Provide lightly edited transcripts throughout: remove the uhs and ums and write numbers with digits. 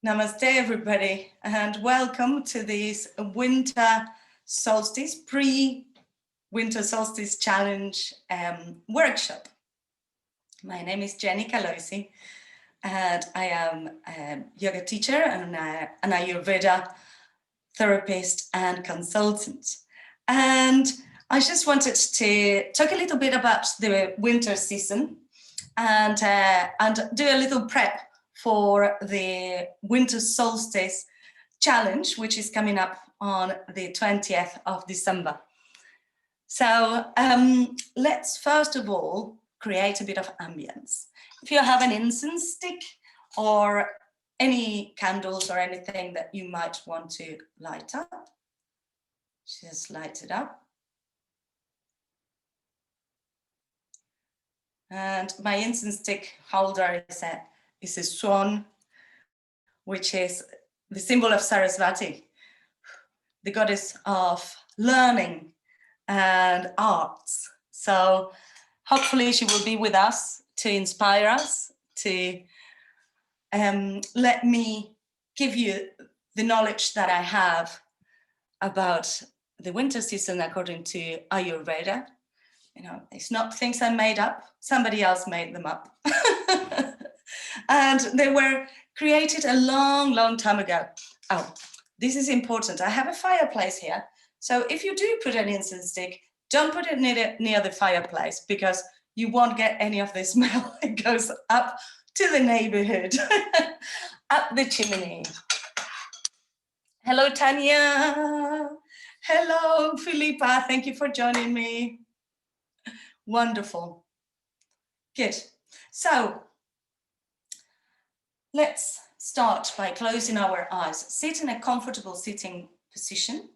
Namaste, everybody, and welcome to this winter solstice, pre-winter solstice challenge workshop. My name is Geny, and I am a yoga teacher and an Ayurveda therapist and consultant. And I just wanted to talk a little bit about the winter season and do a little prep for the winter solstice challenge, which is coming up on the 20th of December. So let's first of all create a bit of ambience. If you have an incense stick or any candles or anything that you might want to light up, just light it up. And my incense stick holder is a swan, which is the symbol of Saraswati, the goddess of learning and arts. So hopefully she will be with us to inspire us, to let me give you the knowledge that I have about the winter season according to Ayurveda. You know, it's not things I made up, somebody else made them up. And they were created a long, long time ago. Oh, this is important. I have a fireplace here. So if you do put an incense stick, don't put it near the fireplace because you won't get any of the smell. It goes up to the neighborhood, up the chimney. Hello, Tanya. Hello, Philippa. Thank you for joining me. Wonderful. Good. So let's start by closing our eyes. Sit in a comfortable sitting position.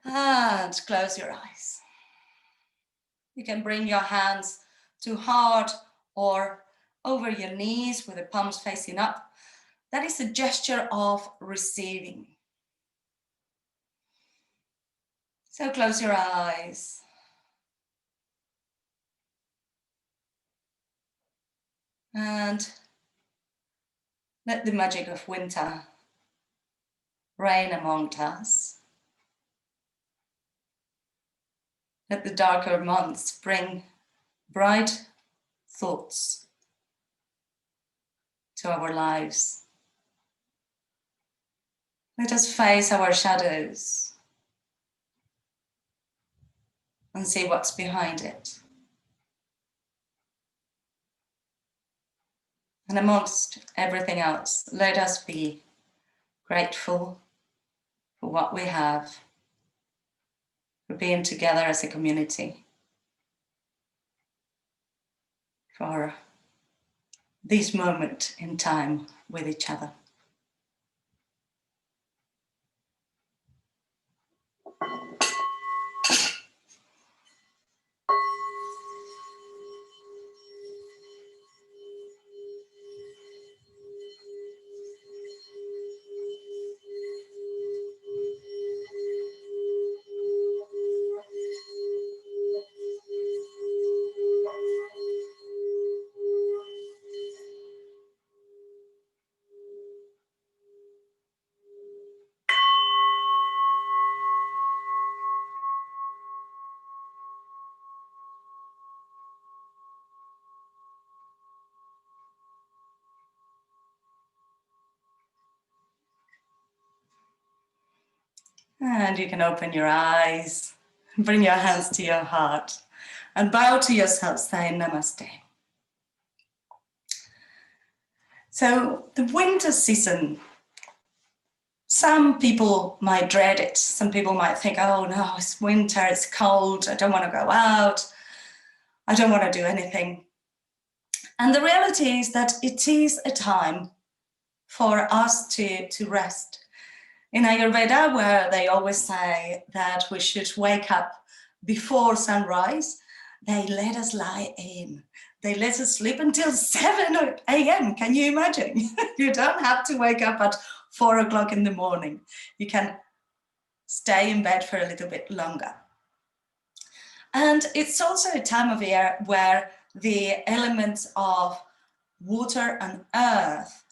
And close your eyes. You can bring your hands to heart or over your knees with the palms facing up. That is a gesture of receiving. So close your eyes. And let the magic of winter reign among us. Let the darker months bring bright thoughts to our lives. Let us face our shadows and see what's behind it. And amongst everything else, let us be grateful for what we have, for being together as a community, for this moment in time with each other. And you can open your eyes, bring your hands to your heart, and bow to yourself, saying namaste. So the winter season, some people might dread it. Some people might think, oh no, it's winter, it's cold, I don't want to go out, I don't want to do anything. And the reality is that it is a time for us to rest. In Ayurveda, where they always say that we should wake up before sunrise, they let us lie in. They let us sleep until 7 a.m. Can you imagine? You don't have to wake up at 4 o'clock in the morning. You can stay in bed for a little bit longer. And it's also a time of year where the elements of water and earth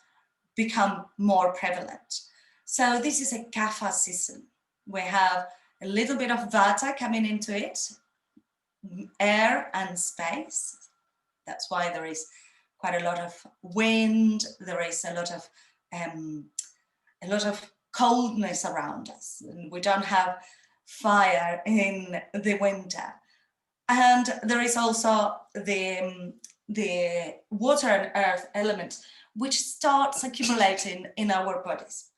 become more prevalent. So this is a kapha season. We have a little bit of vata coming into it, air and space. That's why there is quite a lot of wind. There is a lot of coldness around us, and we don't have fire in the winter. And there is also the water and earth element, which starts accumulating in our bodies.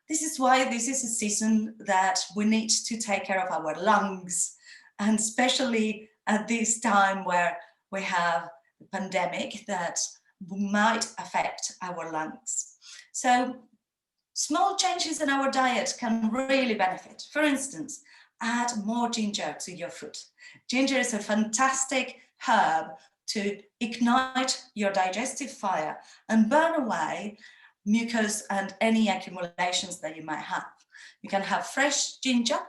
This is why this is a season that we need to take care of our lungs, and especially at this time where we have the pandemic that might affect our lungs. So small changes in our diet can really benefit. For instance, add more ginger to your food. Ginger is a fantastic herb to ignite your digestive fire and burn away mucus and any accumulations that you might have. You can have fresh ginger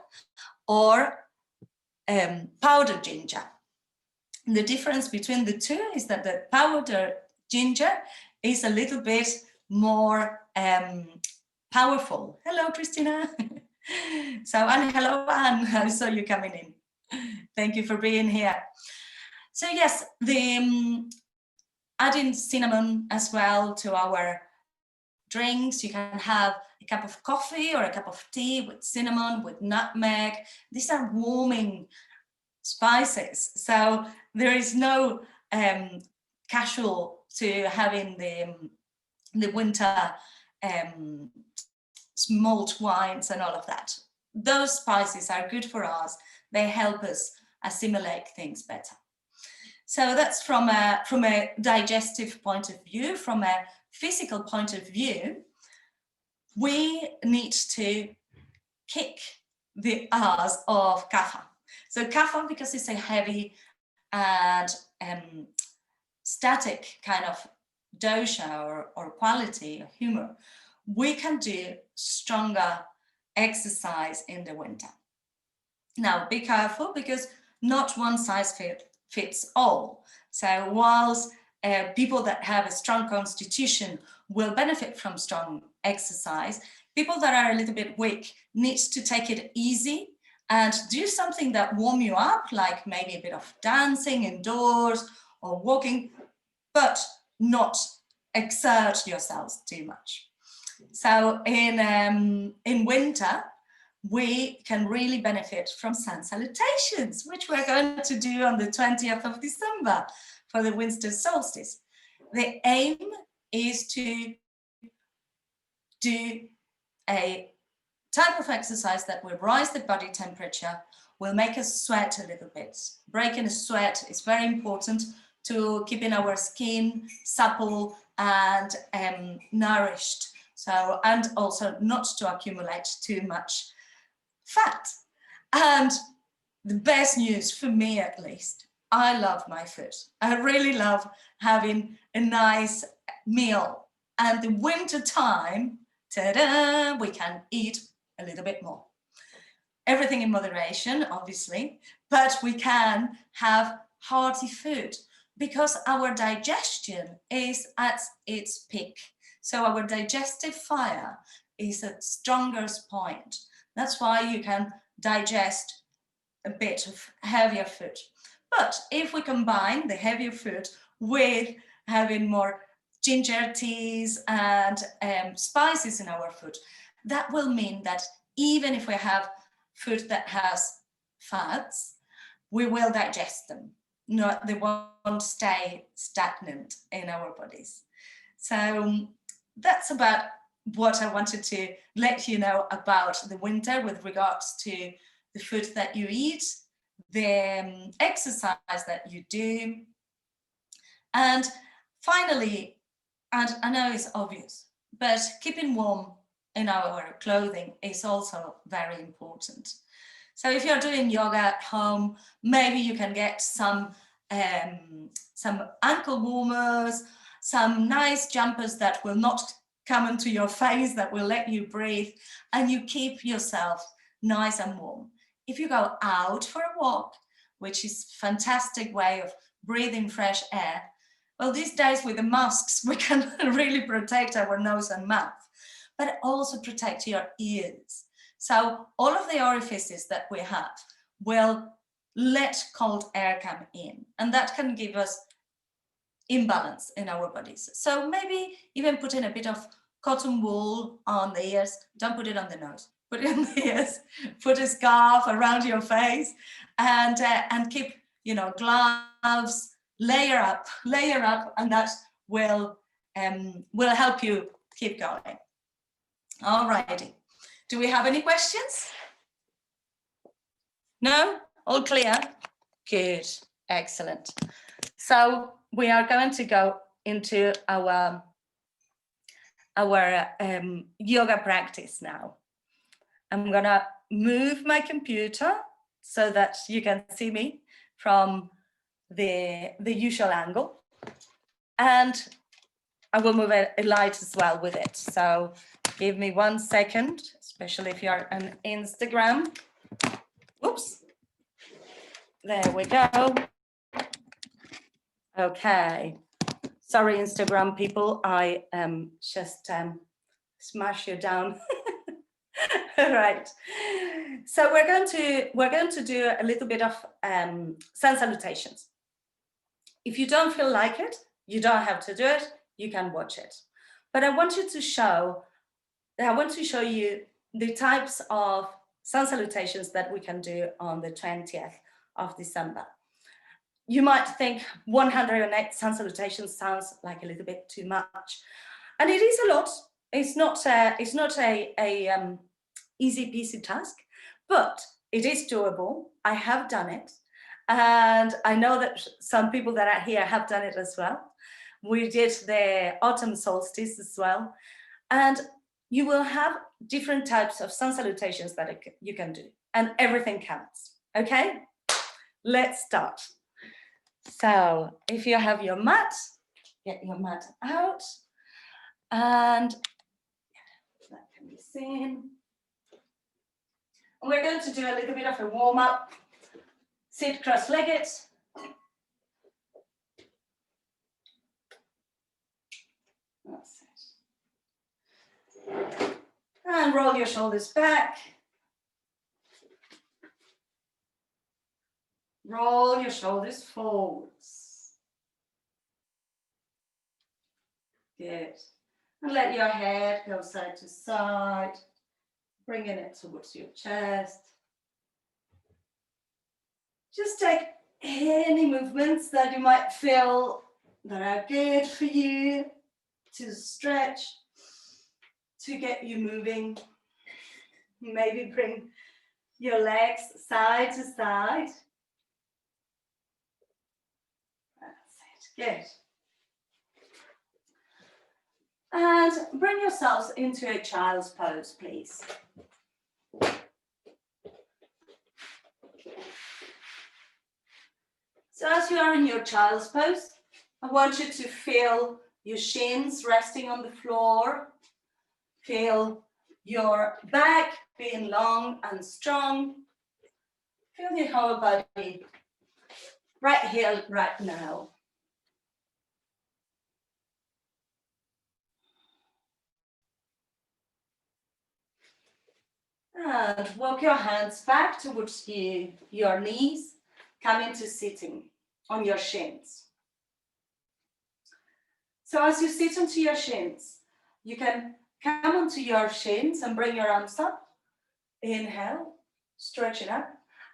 or powdered ginger. The difference between the two is that the powdered ginger is a little bit more powerful. Hello, Christina. And hello, Anne. I saw you coming in. Thank you for being here. So yes, the adding cinnamon as well to our drinks. You can have a cup of coffee or a cup of tea with cinnamon, with nutmeg. These are warming spices. So there is no casual to having the winter malt wines and all of that. Those spices are good for us. They help us assimilate things better. So that's from a digestive point of view. From a physical point of view, we need to kick the ass of kapha. So kapha, because it's a heavy and static kind of dosha or quality or humor, we can do stronger exercise in the winter. Now, be careful, because not one size fits all. So whilst people that have a strong constitution will benefit from strong exercise, people that are a little bit weak need to take it easy and do something that warm you up, like maybe a bit of dancing indoors or walking, but not exert yourselves too much. So in winter, we can really benefit from sun salutations, which we're going to do on the 20th of December for the winter solstice. The aim is to do a type of exercise that will rise the body temperature, will make us sweat a little bit. Breaking a sweat is very important to keeping our skin supple and nourished. So, and also not to accumulate too much fat. And the best news for me, at least, I love my food. I really love having a nice meal. And the winter time, ta-da, we can eat a little bit more. Everything in moderation, obviously, but we can have hearty food because our digestion is at its peak. So our digestive fire is at strongest point. That's why you can digest a bit of heavier food. But if we combine the heavier food with having more ginger teas and spices in our food, that will mean that even if we have food that has fats, we will digest them. They won't stay stagnant in our bodies. So that's about what I wanted to let you know about the winter with regards to the food that you eat, the exercise that you do. And finally, and I know it's obvious, but keeping warm in our clothing is also very important. So if you're doing yoga at home, maybe you can get some ankle warmers, some nice jumpers that will not come into your face, that will let you breathe, and you keep yourself nice and warm. If you go out for a walk, which is a fantastic way of breathing fresh air, Well, these days with the masks, we can really protect our nose and mouth, but also protect your ears. So all of the orifices that we have will let cold air come in, and that can give us imbalance in our bodies. So maybe even put in a bit of cotton wool on the ears. Don't put it on the nose, put it on the ears. Put a scarf around your face, and keep, gloves. Layer up, and that will help you keep going. All righty. Do we have any questions? No? All clear? Good. Excellent. So we are going to go into our yoga practice now. I'm gonna move my computer so that you can see me from the usual angle, and I will move a light as well with it. So give me 1 second, especially if you're on Instagram. Whoops. There we go. Okay. Sorry, Instagram people, I just smash you down. Right. So we're going to do a little bit of sun salutations. If you don't feel like it, you don't have to do it. You can watch it. But I want to show you the types of sun salutations that we can do on the 20th of December. You might think 108 sun salutations sounds like a little bit too much, and it is a lot. It's not a easy peasy task, but it is doable. I have done it, and I know that some people that are here have done it as well. We did the autumn solstice as well, and you will have different types of sun salutations that you can do, and everything counts. Okay, let's start. So if you have your mat, get your mat out, and that can be seen. We're going to do a little bit of a warm-up. Sit cross-legged. That's it. And roll your shoulders back. Roll your shoulders forwards. Good. And let your head go side to side, bringing it towards your chest. Just take any movements that you might feel that are good for you to stretch, to get you moving. Maybe bring your legs side to side. That's it. Good. And bring yourselves into a child's pose, please. So as you are in your child's pose, I want you to feel your shins resting on the floor. Feel your back being long and strong. Feel your whole body right here, right now. And walk your hands back towards your knees. Come into sitting on your shins. So as you sit onto your shins, you can come onto your shins and bring your arms up. Inhale, stretching up.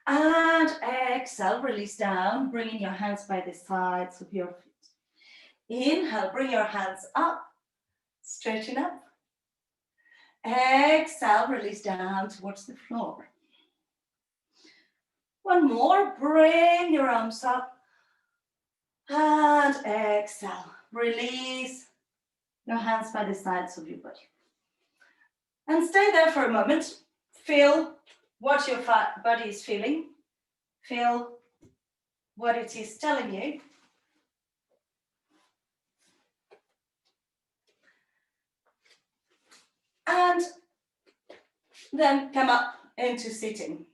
And exhale, release down, bringing your hands by the sides of your feet. Inhale, bring your hands up, stretching up. Exhale, release down towards the floor. One more, bring your arms up. And exhale, release your hands by the sides of your body. And stay there for a moment. Feel what your body is feeling. Feel what it is telling you. And then come up into sitting.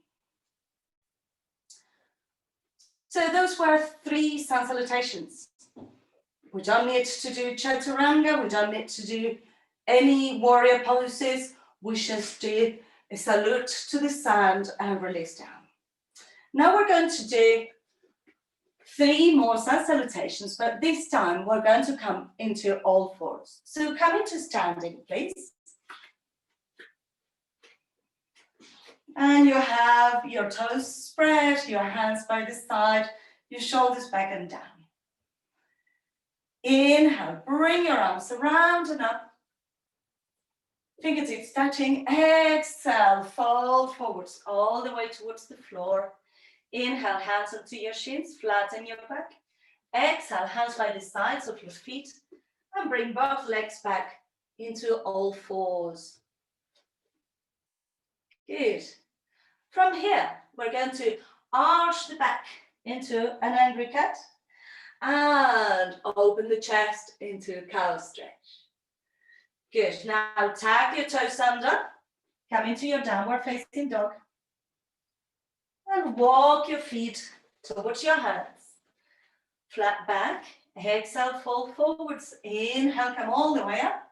So those were 3 sun salutations. We don't need to do chaturanga. We don't need to do any warrior poses. We just do a salute to the sand and release down. Now we're going to do 3 more sun salutations, but this time we're going to come into all fours. So come into standing, please. And you have your toes spread, your hands by the side, your shoulders back and down. Inhale, bring your arms around and up. Fingertips touching. Exhale, fold forwards all the way towards the floor. Inhale, hands onto your shins, flatten your back. Exhale, hands by the sides of your feet and bring both legs back into all fours. Good. From here, we're going to arch the back into an angry cat and open the chest into a cow stretch. Good. Now tag your toes under, come into your downward facing dog and walk your feet towards your hands. Flat back, exhale, fold forwards. Inhale, come all the way up.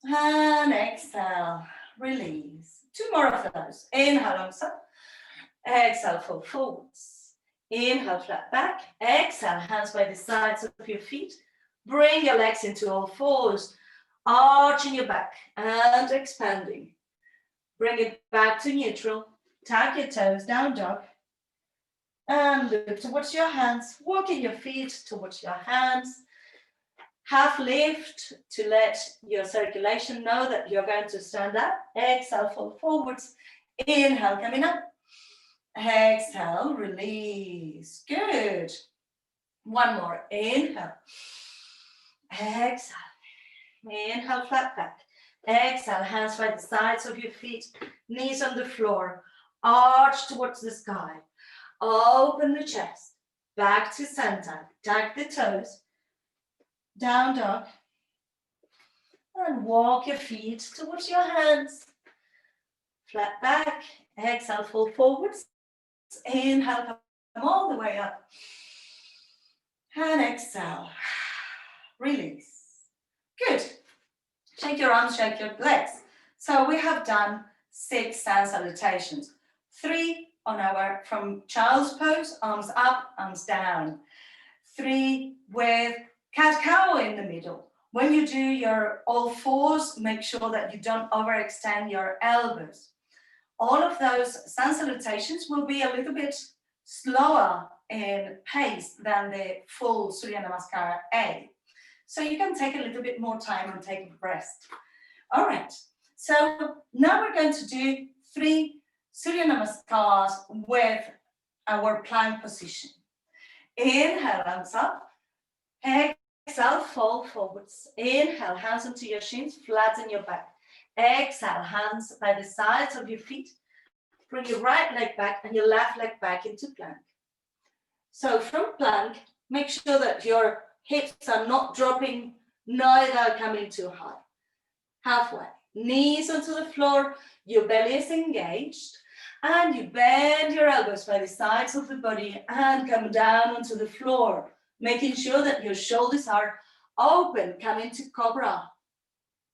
And exhale, release. 2 more of those. Inhale, arms up. Exhale, fold forwards. Inhale, flat back. Exhale, hands by the sides of your feet. Bring your legs into all fours, arching your back and expanding. Bring it back to neutral. Tag your toes, down dog. And look towards your hands. Walking your feet towards your hands. Half lift to let your circulation know that you're going to stand up. Exhale, fold forwards. Inhale, coming up. Exhale, release. Good. 1 more. Inhale. Exhale. Inhale, flat back. Exhale, hands by the sides of your feet. Knees on the floor. Arch towards the sky. Open the chest. Back to center. Tag the toes. Down dog. And walk your feet towards your hands. Flat back. Exhale, fold forwards. Inhale, come all the way up. And exhale. Release. Good. Shake your arms, shake your legs. So we have done 6 sun salutations. 3 on our, from child's pose, arms up, arms down. 3 with cat-cow in the middle. When you do your all fours, make sure that you don't overextend your elbows. All of those sun salutations will be a little bit slower in pace than the full Surya Namaskar A. So you can take a little bit more time and take a rest. All right, so now we're going to do 3 Surya Namaskars with our plank position. Inhale, arms up. Exhale, fold forwards. Inhale, hands onto your shins, flatten your back. Exhale, hands by the sides of your feet. Bring your right leg back and your left leg back into plank. So from plank, make sure that your hips are not dropping, neither coming too high. Halfway. Knees onto the floor, your belly is engaged, and you bend your elbows by the sides of the body and come down onto the floor, making sure that your shoulders are open. Come into cobra.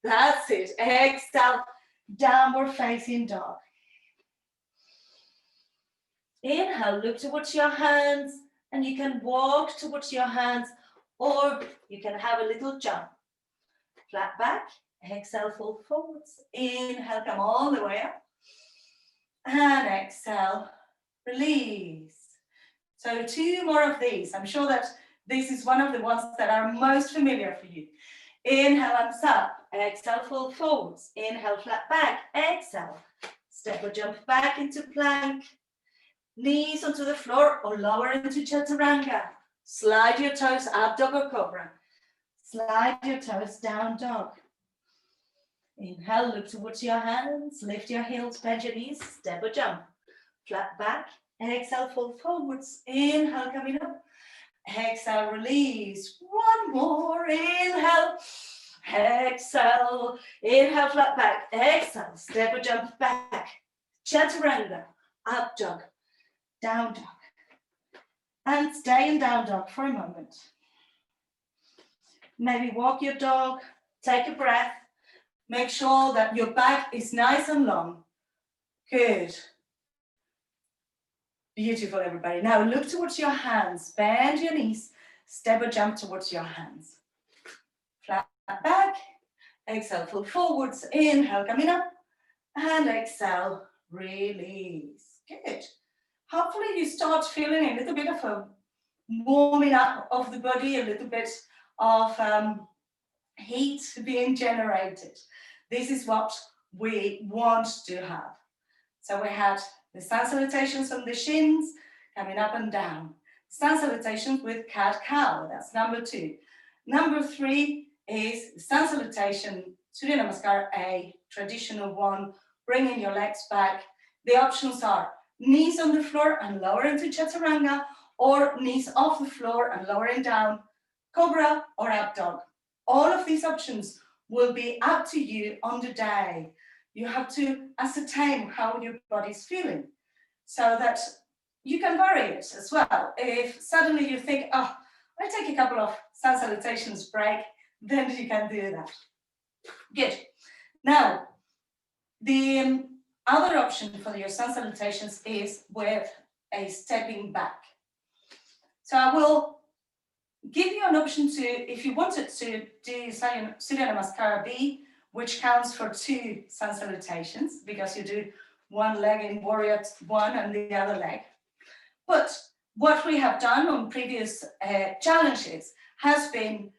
That's it. Exhale, downward facing dog. Inhale, look towards your hands, and you can walk towards your hands, or you can have a little jump. Flat back, exhale, fold forwards. Inhale, come all the way up. And exhale, release. So 2 more of these. I'm sure that this is one of the ones that are most familiar for you. Inhale, arms up. Exhale, fold forwards. Inhale, flat back. Exhale, step or jump back into plank. Knees onto the floor or lower into chaturanga. Slide your toes up, dog or cobra. Slide your toes down, dog. Inhale, look towards your hands. Lift your heels, bend your knees, step or jump. Flat back. Exhale, fold forwards. Inhale, coming up. Exhale, release. 1 more. Inhale. Exhale. Inhale, flat back. Exhale, step or jump back. Chaturanga. Up dog. Down dog. And stay in down dog for a moment. Maybe walk your dog, take a breath. Make sure that your back is nice and long. Good. Beautiful, everybody. Now look towards your hands. Bend your knees. Step or jump towards your hands. Flat back. Exhale, fold forwards. Inhale, coming up. And exhale, release. Good. Hopefully you start feeling a little bit of a warming up of the body, a little bit of heat being generated. This is what we want to have. So we had the sun salutations on the shins, coming up and down. Sun salutations with cat-cow, that's number 2. Number 3 is sun salutation, Surya Namaskar, a traditional one, bringing your legs back. The options are knees on the floor and lower into chaturanga, or knees off the floor and lowering down, cobra or up dog. All of these options will be up to you on the day. You have to ascertain how your body's feeling so that you can vary it as well. If suddenly you think, oh, I'll take a couple of sun salutations break, then you can do that. Good. Now, the other option for your sun salutations is with a stepping back. So I will give you an option to, if you wanted to do Surya Namaskar B, which counts for 2 sun salutations, because you do one leg in warrior 1 and the other leg. But what we have done on previous challenges has been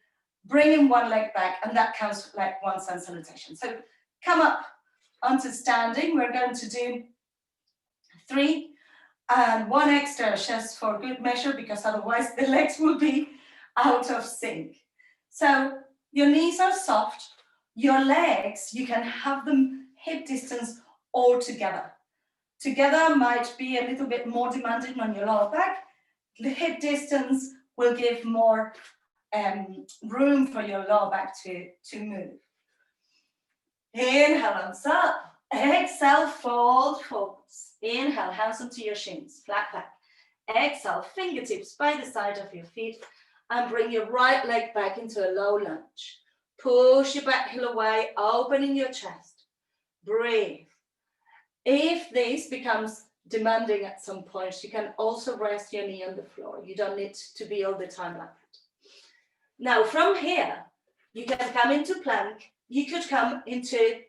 bringing one leg back, and that counts like 1 sun salutation. So come up onto standing. We're going to do 3 and 1 extra just for good measure, because otherwise the legs will be out of sync. So your knees are soft. Your legs, you can have them hip distance all together. Together might be a little bit more demanding on your lower back. The hip distance will give more room for your lower back to move. Inhale, hands up. Exhale, fold forwards. Inhale, hands onto your shins, flat back. Exhale, fingertips by the side of your feet, and bring your right leg back into a low lunge. Push your back heel away, opening your chest. Breathe. If this becomes demanding at some point, you can also rest your knee on the floor. You don't need to be all the time like that. Now from here, you can come into plank. You could come into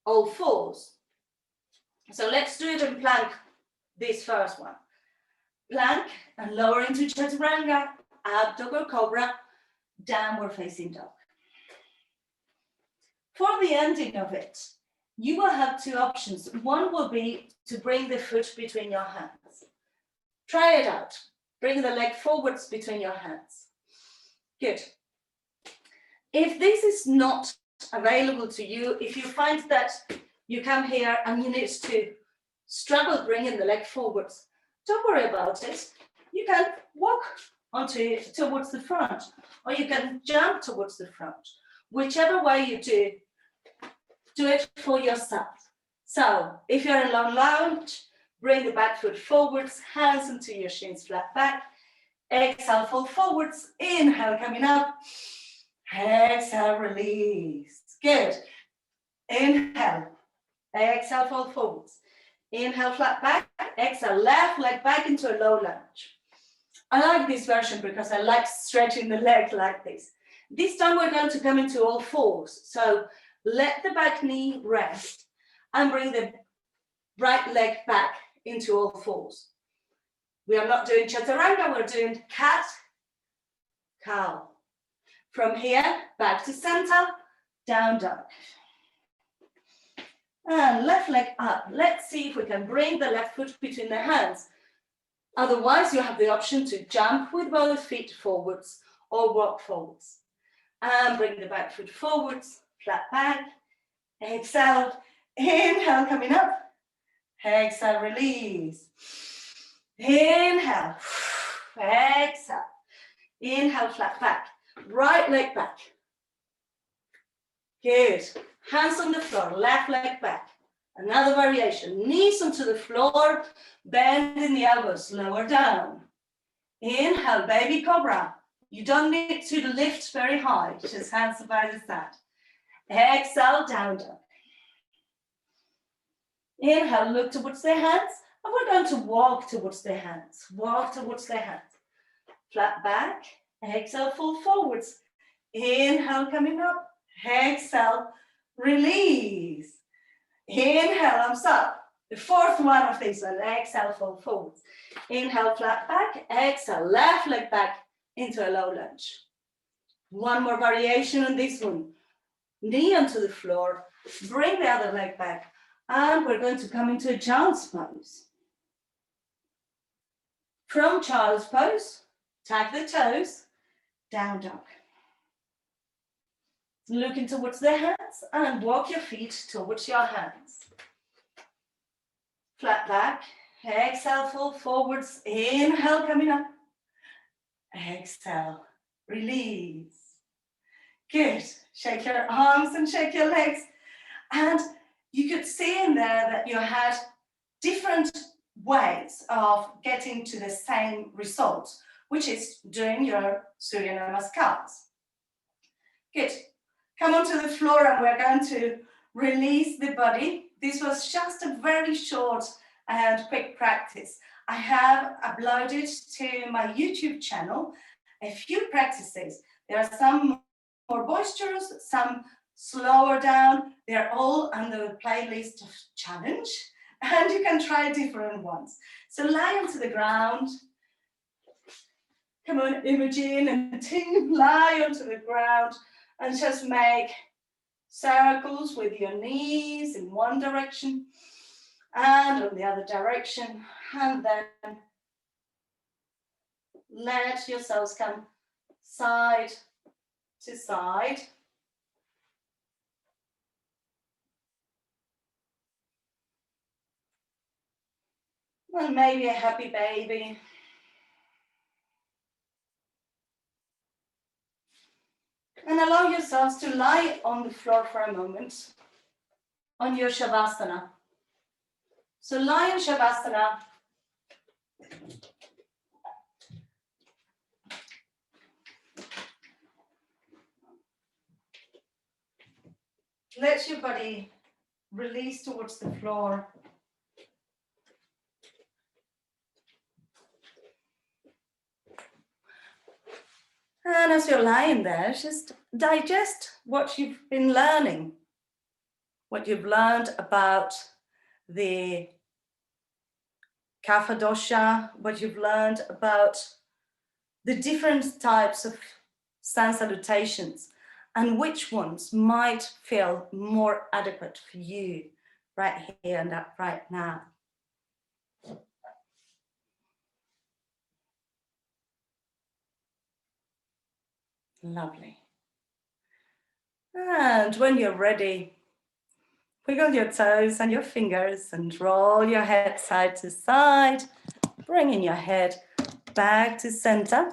all fours. So let's do it in plank, this first one. Plank and lower into chaturanga, up dog or cobra, downward facing dog. For the ending of it, you will have 2 options. One will be to bring the foot between your hands. Try it out. Bring the leg forwards between your hands. Good. If this is not available to you, if you find that you come here and you need to struggle bringing the leg forwards, don't worry about it. You can walk towards the front, or you can jump towards the front. Whichever way you do it for yourself. So if you're in long lunge, bring the back foot forwards, hands into your shins, flat back. Exhale, fold forwards. Inhale, coming up. Exhale, release. Good. Inhale. Exhale, fold forwards. Inhale, flat back. Exhale, left leg back into a low lunge. I like this version because I like stretching the leg like this. This time we're going to come into all fours. So let the back knee rest and bring the right leg back into all fours. We are not doing chaturanga, we're doing cat, cow. From here, back to center, down dog. And left leg up. Let's see if we can bring the left foot between the hands. Otherwise, you have the option to jump with both feet forwards or walk forwards. And bring the back foot forwards, flat back. Exhale, inhale, coming up. Exhale, release. Inhale, exhale. Inhale, flat back. Right leg back. Good. Hands on the floor, left leg back. Another variation. Knees onto the floor, bending the elbows, lower down. Inhale, baby cobra. You don't need to lift very high, just hands by the side. Exhale, down dog. Inhale, look towards the hands, and we're going to walk towards the hands. Walk towards the hands. Flat back, exhale, fall forwards. Inhale, coming up. Exhale, release. Inhale, arms up. The fourth one of these one. Exhale, fall forwards. Inhale, flat back. Exhale, left leg back into a low lunge. One more variation on this one. Knee onto the floor. Bring the other leg back. And we're going to come into a child's pose. From child's pose, tag the toes, down dog. Looking towards the hands and walk your feet towards your hands. Flat back, exhale, fall forwards, inhale, coming up. Exhale, release. Good, shake your arms and shake your legs. And you could see in there that you had different ways of getting to the same result, which is doing your Surya Namaskars. Good. Come onto the floor and we're going to release the body. This was just a very short and quick practice. I have uploaded to my YouTube channel a few practices. There are some more boisterous, some slower down. They're all under the playlist of challenge, and you can try different ones. So lie onto the ground. Come on, Imogen and Ting, lie onto the ground and just make circles with your knees in one direction and on the other direction, and then let yourselves come side to side. And maybe a happy baby. And allow yourselves to lie on the floor for a moment on your Shavasana. So lie in Shavasana. Let your body release towards the floor. And as you're lying there, just digest what you've been learning, what you've learned about the Kapha dosha, what you've learned about the different types of sun salutations, and which ones might feel more adequate for you right here and right now. Lovely. And when you're ready, wiggle your toes and your fingers and roll your head side to side, bringing your head back to center.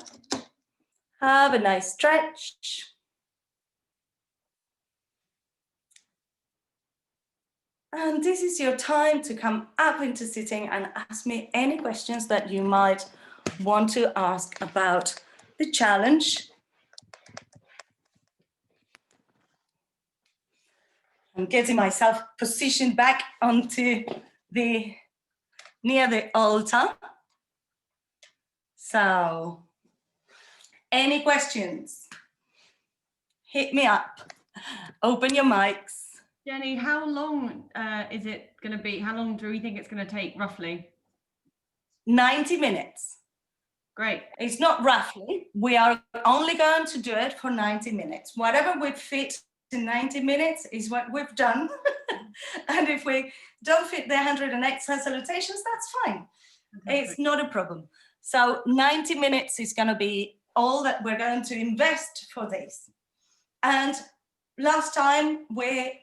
Have a nice stretch. And this is your time to come up into sitting and ask me any questions that you might want to ask about the challenge. I'm getting myself positioned back onto near the altar. So, any questions? Hit me up. Open your mics. Jenny, how long is it going to be? How long do we think it's going to take, roughly? 90 minutes. Great. It's not roughly. We are only going to do it for 90 minutes. Whatever we fit in 90 minutes is what we've done. And if we don't fit the 108 salutations, that's fine. Okay, it's not a problem. So 90 minutes is going to be all that we're going to invest for this. And last time we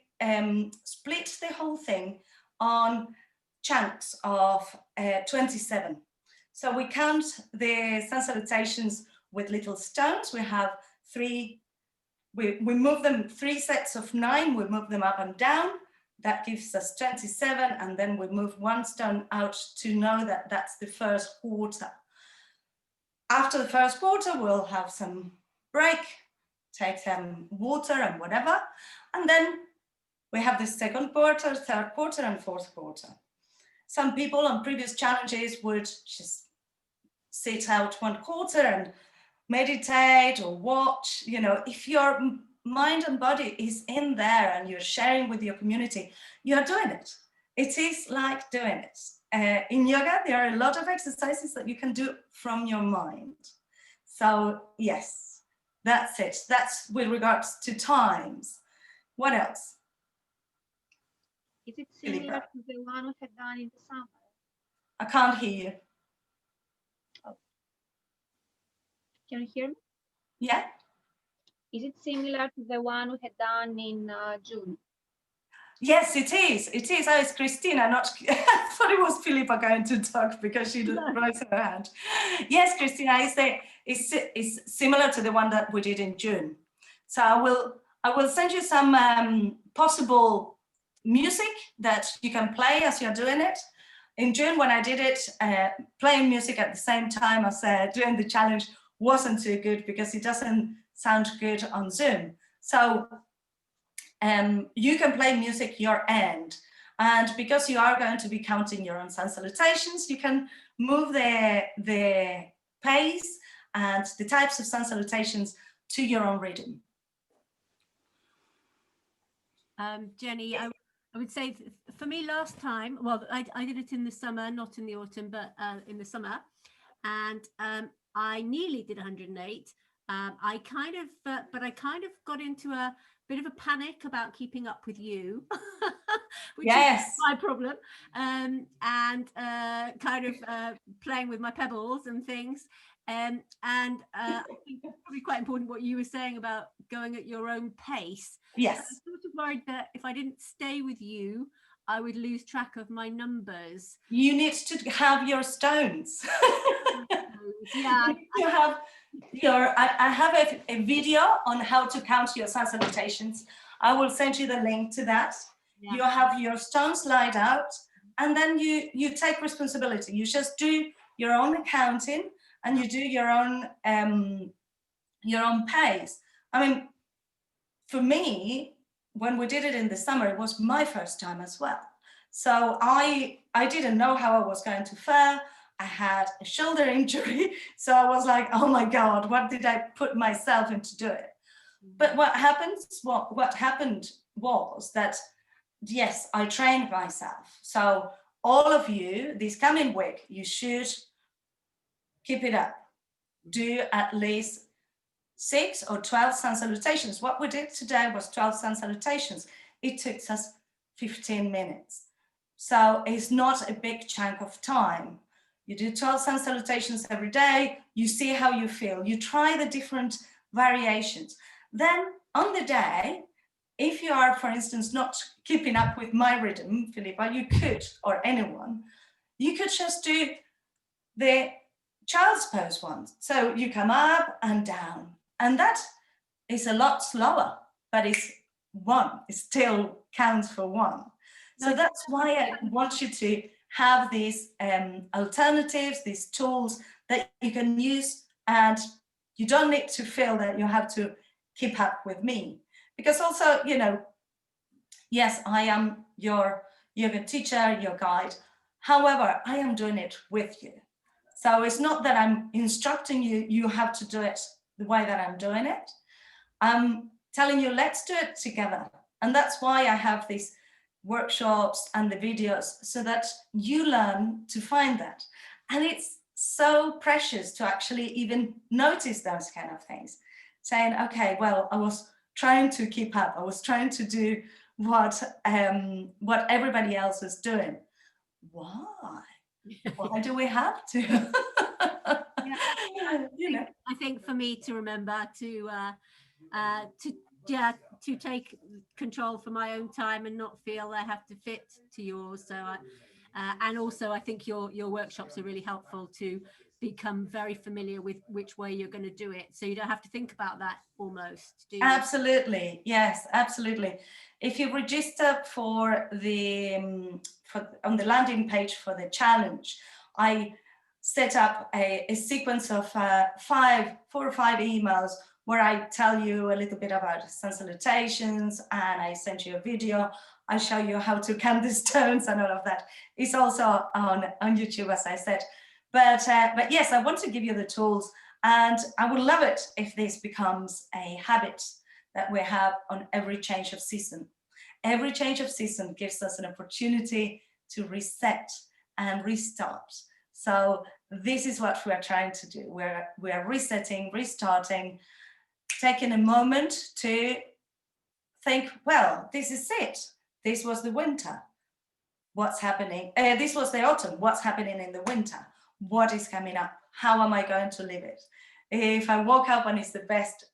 split the whole thing on chunks of 27. So we count the sun salutations with little stones. We have three. We move them 3 sets of 9, we move them up and down. That gives us 27, and then we move 1 stone out to know that that's the first quarter. after the first quarter, we'll have some break, take some water and whatever. And then we have the second quarter, third quarter, and fourth quarter. Some people on previous challenges would just sit out one quarter and meditate or watch. You know, if your mind and body is in there and you're sharing with your community, you're doing it. It is like doing it. In yoga, there are a lot of exercises that you can do from your mind. So yes, that's it. That's with regards to times. What else? Is it similar to the one we had done in the summer? I can't hear you. Oh. Can you hear me? Yeah. Is it similar to the one we had done in June? Yes, it is. It is. Oh, it's Christina, not. I thought it was Philippa going to talk because she raised her hand. Yes, Christina, it's similar to the one that we did in June. So I will send you some possible music that you can play as you're doing it. In June, when I did it, playing music at the same time as doing the challenge wasn't too good because it doesn't sound good on Zoom. So you can play music your end. And because you are going to be counting your own sun salutations, you can move the pace and the types of sun salutations to your own rhythm. Geny, I would say for me last time, well, I did it in the summer, not in the autumn, but in the summer. And I nearly did 108. I kind of got into a bit of a panic about keeping up with you, which is my problem, and kind of playing with my pebbles and things. And I think it's probably quite important what you were saying about going at your own pace. Yes. I was sort of worried that if I didn't stay with you, I would lose track of my numbers. You need to have your stones. Yeah. You have I have a video on how to count your sun salutations. I will send you the link to that. Yeah. You have your stones laid out, and then you take responsibility. You just do your own counting, and you do your own pace. I mean, for me, when we did it in the summer, it was my first time as well. So I didn't know how I was going to fare. I had a shoulder injury, so I was like, oh my God, what did I put myself into doing? But what happened was that, yes, I trained myself. So all of you, this coming week, you should keep it up. Do at least 6 or 12 sun salutations. What we did today was 12 sun salutations. It took us 15 minutes. So it's not a big chunk of time. You do 12 sun salutations every day. You see how you feel. You try the different variations. Then on the day, if you are, for instance, not keeping up with my rhythm, Philippa, you could, or anyone, you could just do the child's pose ones. So you come up and down. And that is a lot slower, but it's one. It still counts for one. So that's why I want you to have these alternatives, these tools that you can use, and you don't need to feel that you have to keep up with me. Because also, you know, yes, I am your yoga teacher, your guide. However, I am doing it with you. So it's not that I'm instructing you, you have to do it the way that I'm doing it. I'm telling you, let's do it together. And that's why I have these workshops and the videos, so that you learn to find that. And it's so precious to actually even notice those kind of things, saying, okay, well, I was trying to keep up, I was trying to do what everybody else is doing. Why do we have to? I think for me to remember to take control for my own time and not feel I have to fit to yours. So and also I think your workshops are really helpful to become very familiar with which way you're going to do it, so you don't have to think about that almost, do you? Absolutely, yes, absolutely. If you register for on the landing page for the challenge, I set up a sequence of 4 or 5 emails where I tell you a little bit about sun salutations, and I send you a video. I show you how to count the stones and all of that. It's also on YouTube, as I said. But yes, I want to give you the tools, and I would love it if this becomes a habit that we have on every change of season. Every change of season gives us an opportunity to reset and restart. So this is what we are trying to do. We are resetting, restarting, taking a moment to think, well, this is it. This was the winter. What's happening? This was the autumn. What's happening in the winter? What is coming up? How am I going to live it? If I woke up and it's the best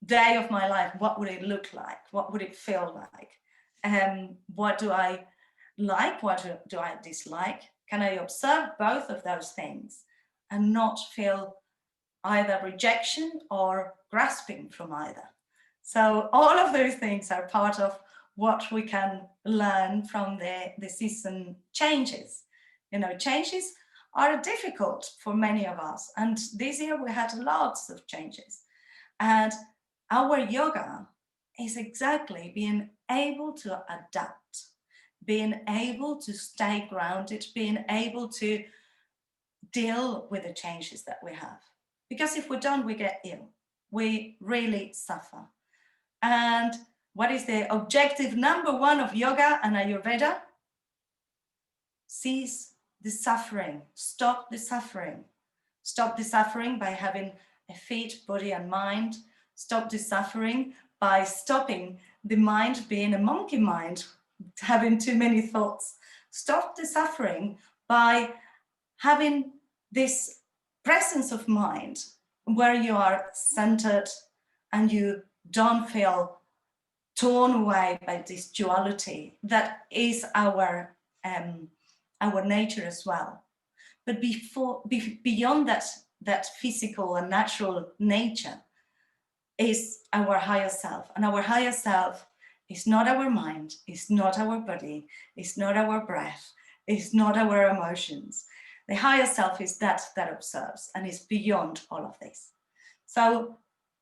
day of my life, what would it look like? What would it feel like? What do I like? What do I dislike? Can I observe both of those things and not feel either rejection or grasping from either? So all of those things are part of what we can learn from the season changes. You know, changes are difficult for many of us. And this year we had lots of changes. And our yoga is exactly being able to adapt, being able to stay grounded, being able to deal with the changes that we have. Because if we don't, we get ill. We really suffer. And what is the objective number 1 of yoga and Ayurveda? Cease the suffering, stop the suffering. Stop the suffering by having a fit body and mind. Stop the suffering by stopping the mind being a monkey mind, having too many thoughts. Stop the suffering by having this presence of mind where you are centered and you don't feel torn away by this duality that is our nature as well. But beyond that physical and natural nature is our higher self. And our higher self is not our mind, it's not our body, it's not our breath, it's not our emotions. The higher self is that observes and is beyond all of this. So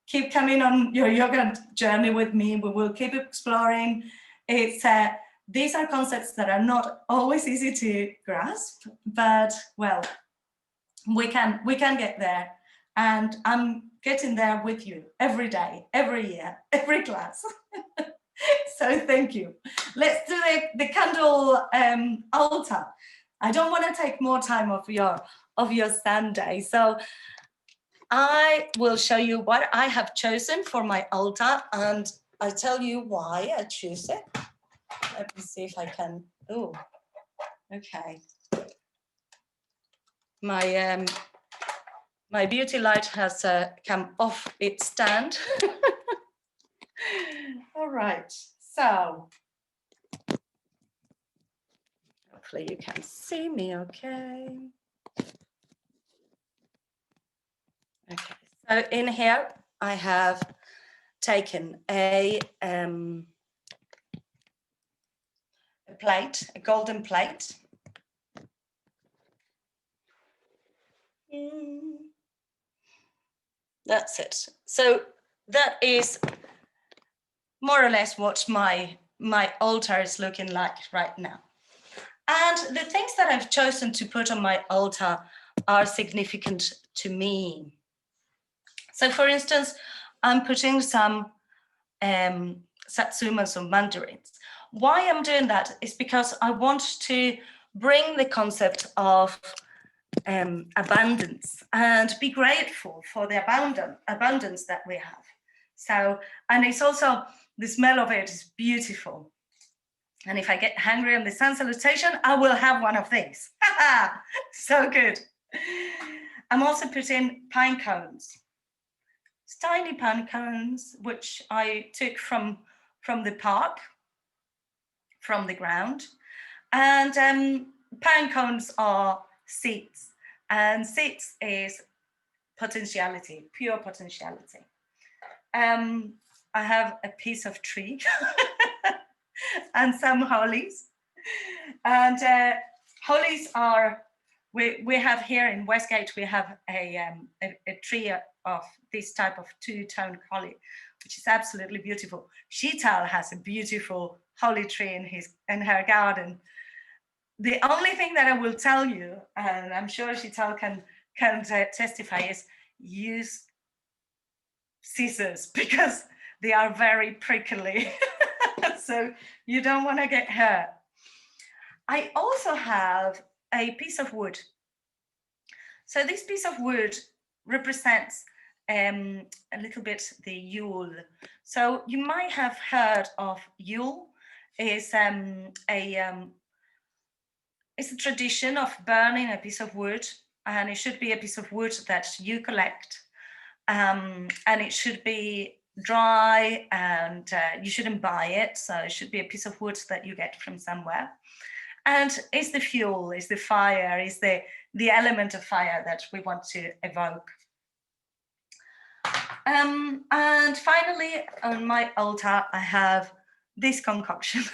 keep coming on your yoga journey with me. We will keep exploring. These are concepts that are not always easy to grasp, but well, we can get there. And I'm getting there with you every day, every year, every class. So thank you. Let's do the candle altar. I don't want to take more time of your Sunday. So I will show you what I have chosen for my altar, and I'll tell you why I choose it. Let me see if I can. Oh, okay. My beauty light has come off its stand. All right, so hopefully you can see me okay. Okay, so in here I have taken a plate, a golden plate. That's it. So that is more or less what my altar is looking like right now. And the things that I've chosen to put on my altar are significant to me. So for instance, I'm putting some satsumas or mandarins. Why I'm doing that is because I want to bring the concept of abundance and be grateful for the abundance that we have. So, and it's also, the smell of it is beautiful. And if I get hungry on the sun salutation, I will have one of these. So good. I'm also putting pine cones. It's tiny pine cones, which I took from the park, from the ground. And pine cones are seeds. And seeds is potentiality, pure potentiality. I have a piece of tree and some hollies. And hollies are we have here in Westgate, we have a tree of this type of two-tone holly, which is absolutely beautiful. Sheetal has a beautiful holly tree in her garden. The only thing that I will tell you, and I'm sure Sheetal can testify, is use scissors, because they are very prickly. So you don't want to get hurt. I also have a piece of wood. So this piece of wood represents a little bit the Yule. So you might have heard of Yule. It's a tradition of burning a piece of wood, and it should be a piece of wood that you collect, and it should be dry, and you shouldn't buy it. So it should be a piece of wood that you get from somewhere. And it's the fuel, it's the fire, it's the element of fire that we want to evoke. And finally, on my altar, I have this concoction.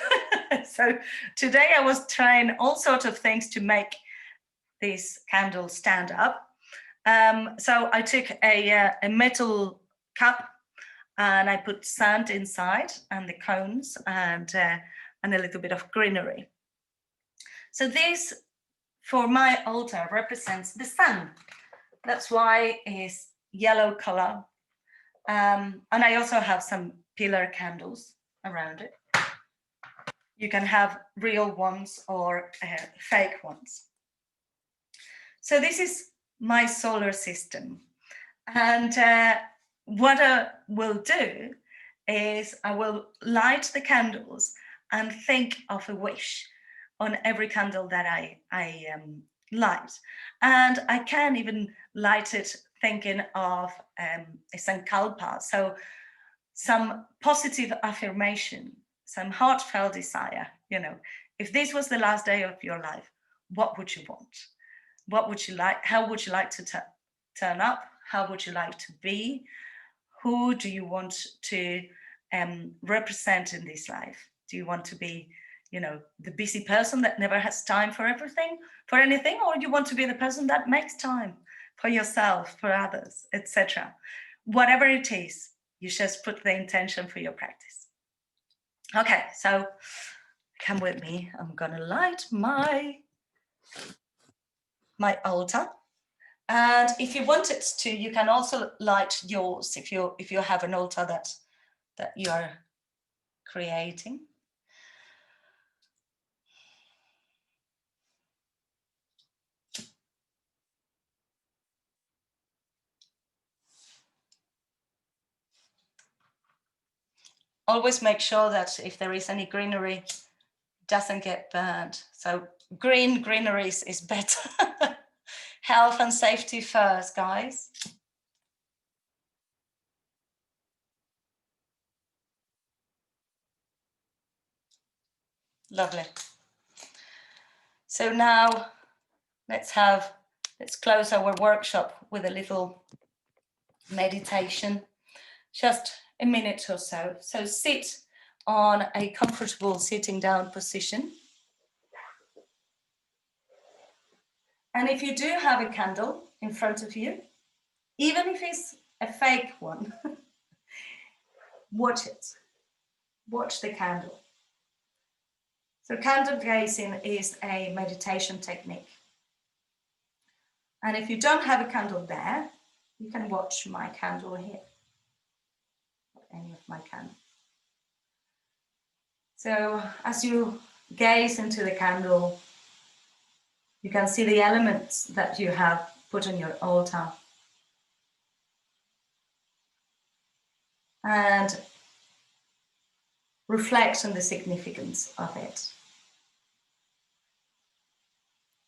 So today I was trying all sorts of things to make this candle stand up. So I took a metal cup, and I put sand inside, and the cones, and a little bit of greenery. So this, for my altar, represents the sun. That's why it's yellow color. And I also have some pillar candles around it. You can have real ones or fake ones. So this is my solar system. And what I will do is I will light the candles and think of a wish on every candle that I light. And I can even light it thinking of a sankalpa, so some positive affirmation, some heartfelt desire. You know, if this was the last day of your life, what would you want? What would you like? How would you like to turn up? How would you like to be? Who do you want to represent in this life? Do you want to be, you know, the busy person that never has time for anything, or you want to be the person that makes time for yourself, for others, etc. Whatever it is, you just put the intention for your practice. Okay, so come with me. I'm gonna light my altar. And if you wanted to, you can also light yours if you have an altar that you are creating. Always make sure that if there is any greenery, doesn't get burned. So greenery is better. Health and safety first, guys. Lovely. So now let's close our workshop with a little meditation, just a minute or so. So sit on a comfortable sitting down position. And if you do have a candle in front of you, even if it's a fake one, watch it. Watch the candle. So candle gazing is a meditation technique. And if you don't have a candle there, you can watch my candle here, or any of my candles. So as you gaze into the candle, you can see the elements that you have put on your altar. And reflect on the significance of it.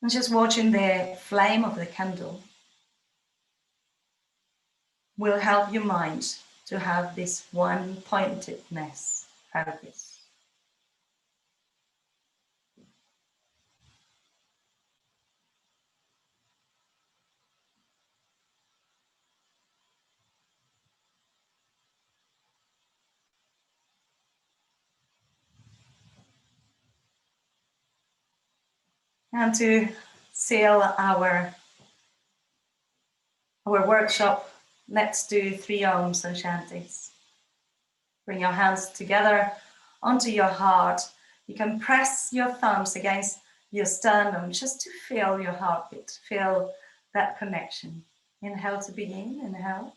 And just watching the flame of the candle will help your mind to have this one-pointedness focus. And to seal our workshop, let's do 3 Oms and Shantis. Bring your hands together onto your heart. You can press your thumbs against your sternum just to feel your heartbeat, feel that connection. Inhale to begin, inhale.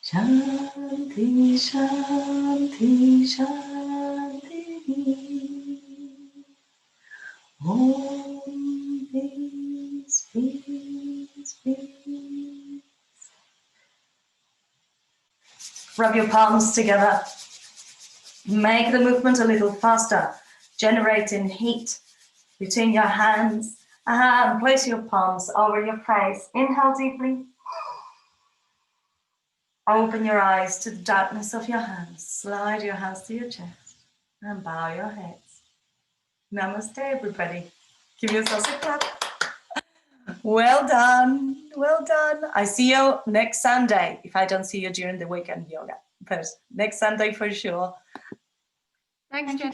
Shanti, Shanti, Shanti. Om, peace, peace, peace. Rub your palms together. Make the movement a little faster, generating heat between your hands. And place your palms over your face. Inhale deeply. Open your eyes to the darkness of your hands. Slide your hands to your chest and bow your heads. Namaste, everybody. Give yourselves a clap. Well done. Well done. I see you next Sunday, if I don't see you during the weekend yoga. But next Sunday for sure. Thanks, Jenny.